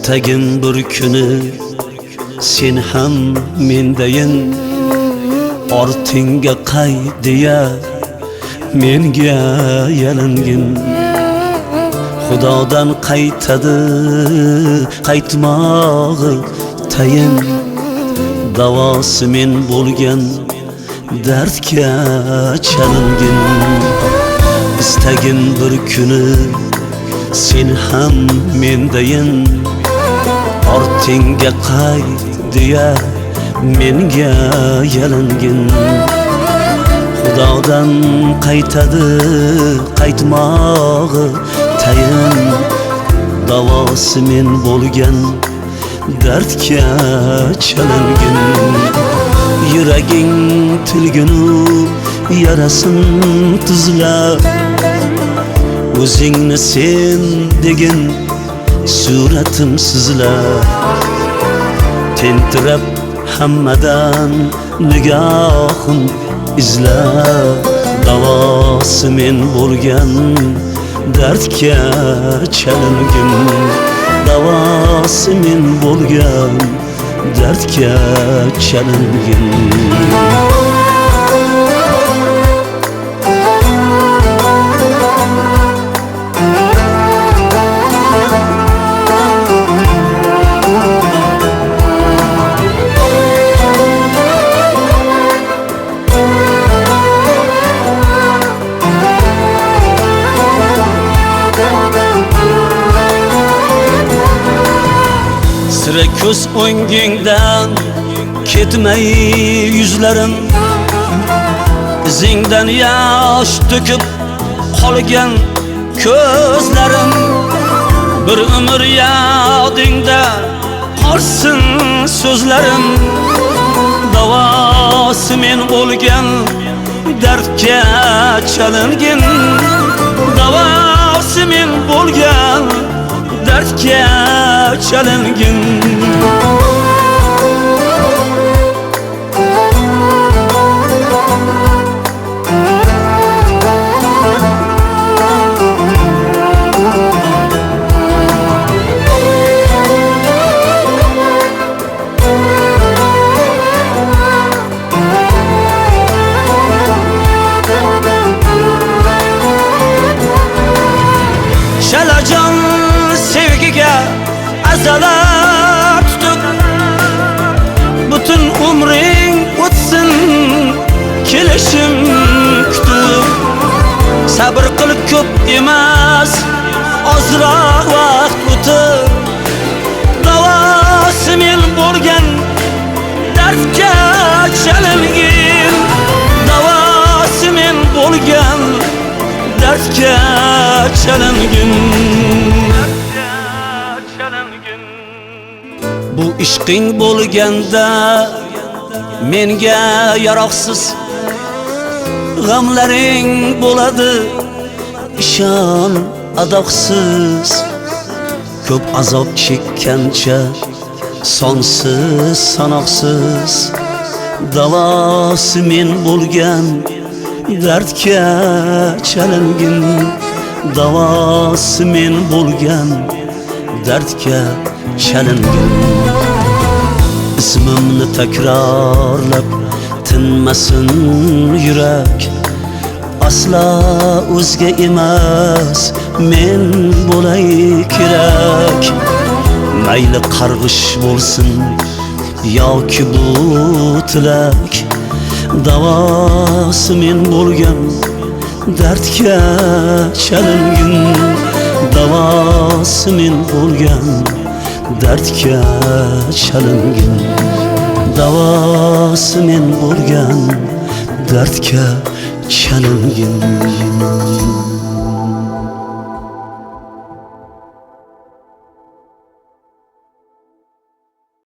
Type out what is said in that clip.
istagim bir kuni sen ham mendayin, ortingga qay deya menga yalingin. Xudodan qaytadi qaytmog'i tayin, davosi men bo'lgan dardga chalingin. Istagim bir kuni sen ham mendayin, ortingga qay deya menga yalingin. Xudodan qaytadi qaytmog'i tayin, davosi men bo'lgan dardga chalingin. Yuraging tilginu yarasin tuzlab, o'zingni sen degin suratim sizlab, tentirab hammadan nigohim izlab, davosi men bo'lgan dardga chalingin. Davosi men bo'lgan dardga chalingin. Sira ko'z o'ngingdan ketmay yuzlarim, izingdan yosh to'kib qolgan ko'zlarim. Bir umr yodingda qolsin so'zlarim, davosi men bo'lgan dardga chalingin. Davosi men bo'lgan dardga chalingin. Shalajon sevgiga azalar tutib, butun umring o'tsin kelishim kutib. Sabr qil ko'p emas ozroq vaqt o'tib, davosi men bo'lgan dardga chalingin. Davosi men bo'lgan dardga chalingin. Bu ishqing bo'lganda menga yaroqsiz, g'amlaring bo'ladi ishon adoqsiz. Ko'p azob chekkancha sonsiz sanoqsiz, davosi men bo'lgan dardga chalingin. Davosi men bo'lgan dardga chalingin. Ismimni takrorlab tinmasin yurak, asla o'zga emas men bo'lay kerak. Mayli qarg'ish bo'lsin yoki bu tilak, davosi men bo'lgan dardga chalingin. Davosi men bo'lgan dardga chalingin. Davosi men bo'lgan dardga chalingin.